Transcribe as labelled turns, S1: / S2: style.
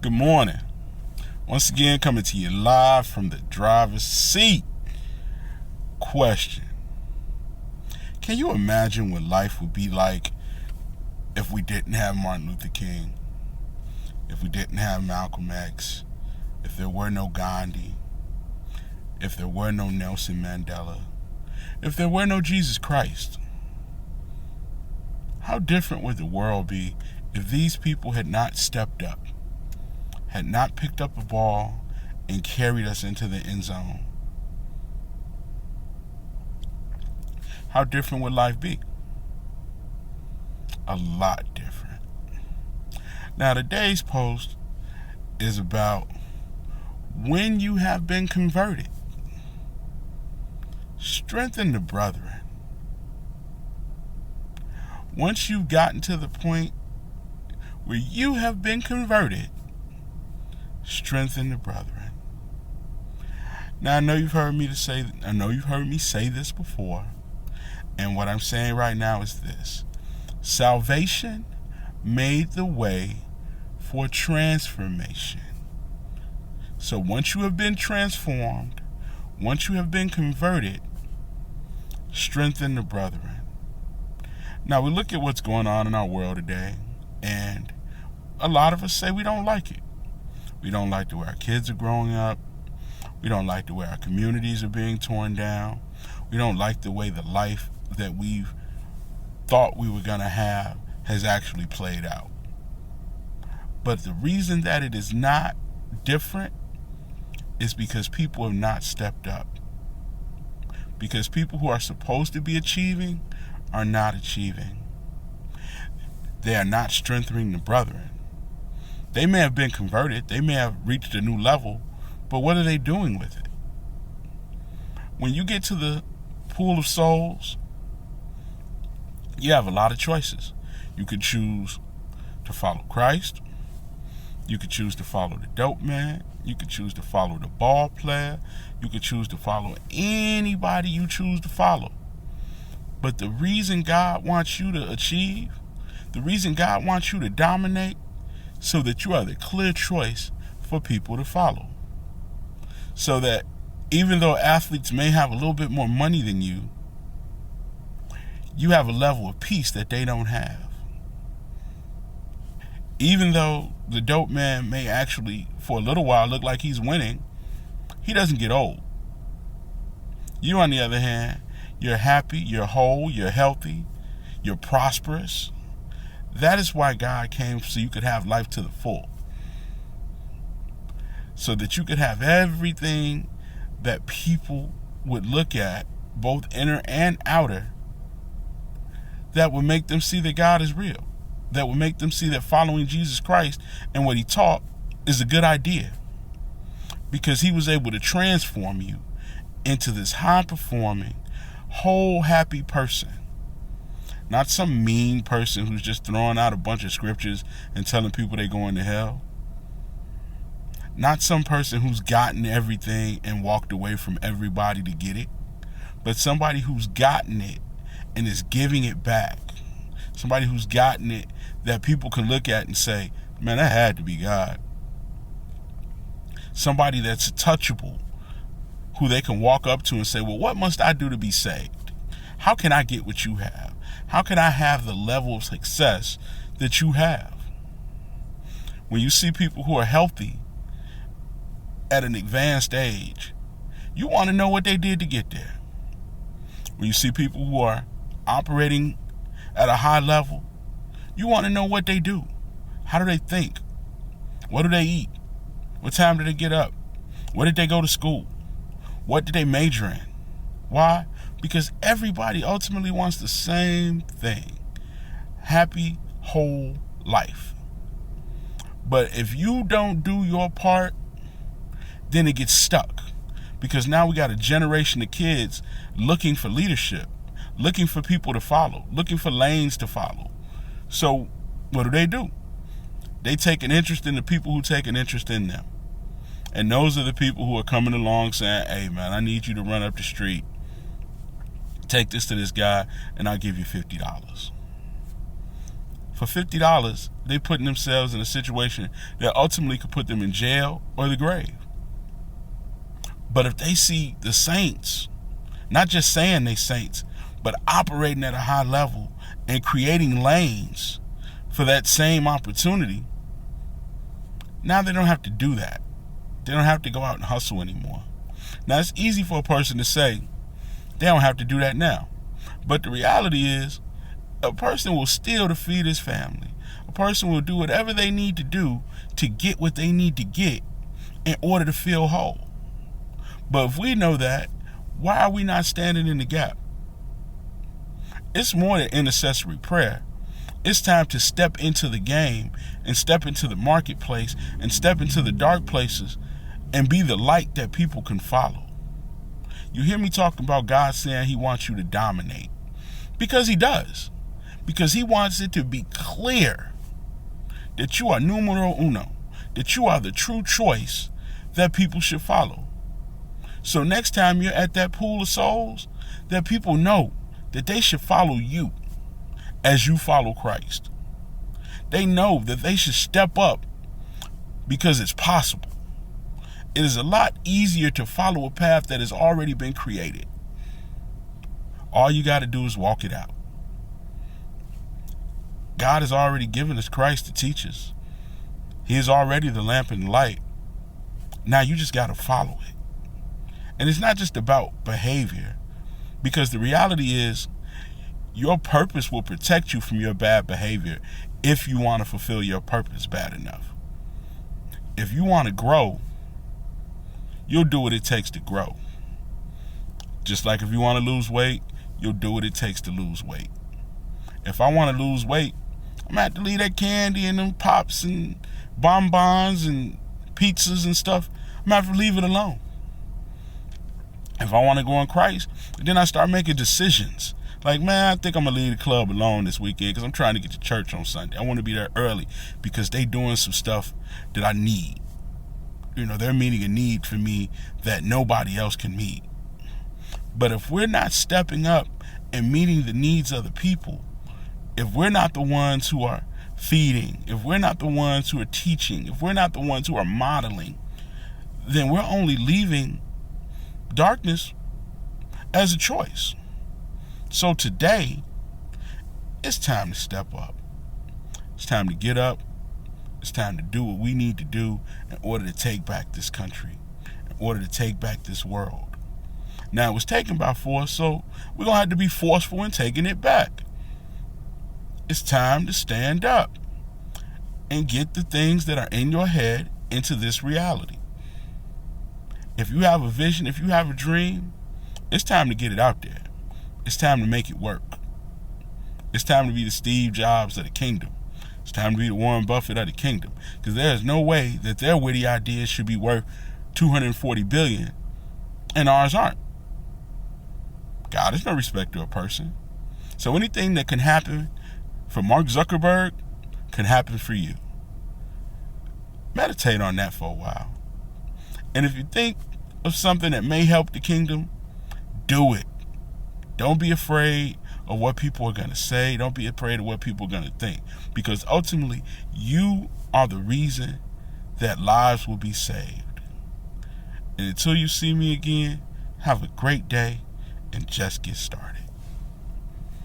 S1: Good morning. Once again, coming to you live from the driver's seat. Question. Can you imagine what life would be like if we didn't have Martin Luther King? If we didn't have Malcolm X? If there were no Gandhi? If there were no Nelson Mandela? If there were no Jesus Christ? How different would the world be if these people had not stepped up, had not picked up a ball and carried us into the end zone? How different would life be? A lot different. Now, today's post is about when you have been converted. Strengthen the brethren. Once you've gotten to the point where you have been converted, strengthen the brethren. Now, I know you've heard me say this before, and what I'm saying right now is this: salvation made the way for transformation. So once you have been transformed, once you have been converted, strengthen the brethren. Now, we look at what's going on in our world today, and a lot of us say we don't like it. We don't like the way our kids are growing up. We don't like the way our communities are being torn down. We don't like the way the life that we've thought we were going to have has actually played out. But the reason that it is not different is because people have not stepped up. Because people who are supposed to be achieving are not achieving. They are not strengthening the brethren. They may have been converted. They may have reached a new level, but what are they doing with it? When you get to the pool of souls, you have a lot of choices. You could choose to follow Christ. You could choose to follow the dope man. You could choose to follow the ball player. You could choose to follow anybody you choose to follow. But the reason God wants you to achieve, the reason God wants you to dominate, so that you are the clear choice for people to follow. So that even though athletes may have a little bit more money than you, you have a level of peace that they don't have. Even though the dope man may actually, for a little while, look like he's winning, he doesn't get old. You, on the other hand, you're happy, you're whole, you're healthy, you're prosperous. That is why God came, so you could have life to the full. So that you could have everything that people would look at, both inner and outer, that would make them see that God is real. That would make them see that following Jesus Christ and what he taught is a good idea. Because he was able to transform you into this high-performing, whole, happy person. Not some mean person who's just throwing out a bunch of scriptures and telling people they're going to hell. Not some person who's gotten everything and walked away from everybody to get it. But somebody who's gotten it and is giving it back. Somebody who's gotten it that people can look at and say, man, that had to be God. Somebody that's touchable, who they can walk up to and say, well, what must I do to be saved? How can I get what you have? How can I have the level of success that you have? When you see people who are healthy at an advanced age, you want to know what they did to get there. When you see people who are operating at a high level, you want to know what they do. How do they think? What do they eat? What time do they get up? Where did they go to school? What did they major in? Why? Because everybody ultimately wants the same thing: happy, whole life. But if you don't do your part, then it gets stuck. Because now we got a generation of kids looking for leadership, looking for people to follow, looking for lanes to follow. So what do? They take an interest in the people who take an interest in them. And those are the people who are coming along saying, hey, man, I need you to run up the street. Take this to this guy, and I'll give you $50. for $50, they putting themselves in a situation that ultimately could put them in jail or the grave. But if they see the saints, not just saying they saints, but operating at a high level and creating lanes for that same opportunity, now they don't have to do that. They don't have to go out and hustle anymore. Now, it's easy for a person to say they don't have to do that now. But the reality is, a person will steal to feed his family. A person will do whatever they need to do to get what they need to get in order to feel whole. But if we know that, why are we not standing in the gap? It's more than intercessory prayer. It's time to step into the game and step into the marketplace and step into the dark places and be the light that people can follow. You hear me talking about God saying he wants you to dominate. Because he does. Because he wants it to be clear that you are numero uno, that you are the true choice that people should follow. So next time you're at that pool of souls, that people know that they should follow you as you follow Christ. They know that they should step up because it's possible. It is a lot easier to follow a path that has already been created. All you got to do is walk it out. God has already given us Christ to teach us. He is already the lamp and light. Now you just got to follow it. And it's not just about behavior, because the reality is your purpose will protect you from your bad behavior if you want to fulfill your purpose bad enough. If you want to grow, you'll do what it takes to grow. Just like if you want to lose weight, you'll do what it takes to lose weight. If I want to lose weight, I'm going to have to leave that candy and them pops and bonbons and pizzas and stuff. I'm going to have to leave it alone. If I want to go in Christ, then I start making decisions. Like, man, I think I'm going to leave the club alone this weekend because I'm trying to get to church on Sunday. I want to be there early because they doing some stuff that I need. You know, they're meeting a need for me that nobody else can meet. But if we're not stepping up and meeting the needs of the people, if we're not the ones who are feeding, if we're not the ones who are teaching, if we're not the ones who are modeling, then we're only leaving darkness as a choice. So today, it's time to step up. It's time to get up. It's time to do what we need to do in order to take back this country, in order to take back this world. Now, it was taken by force, so we're going to have to be forceful in taking it back. It's time to stand up and get the things that are in your head into this reality. If you have a vision, if you have a dream, it's time to get it out there. It's time to make it work. It's time to be the Steve Jobs of the kingdom. It's time to be the Warren Buffett of the kingdom. Because there is no way that their witty ideas should be worth $240 billion and ours aren't. God is no respecter of person. So anything that can happen for Mark Zuckerberg can happen for you. Meditate on that for a while. And if you think of something that may help the kingdom, do it. Don't be afraid of what people are going to say. Don't be afraid of what people are going to think. Because ultimately, you are the reason that lives will be saved. And until you see me again, have a great day and just get started.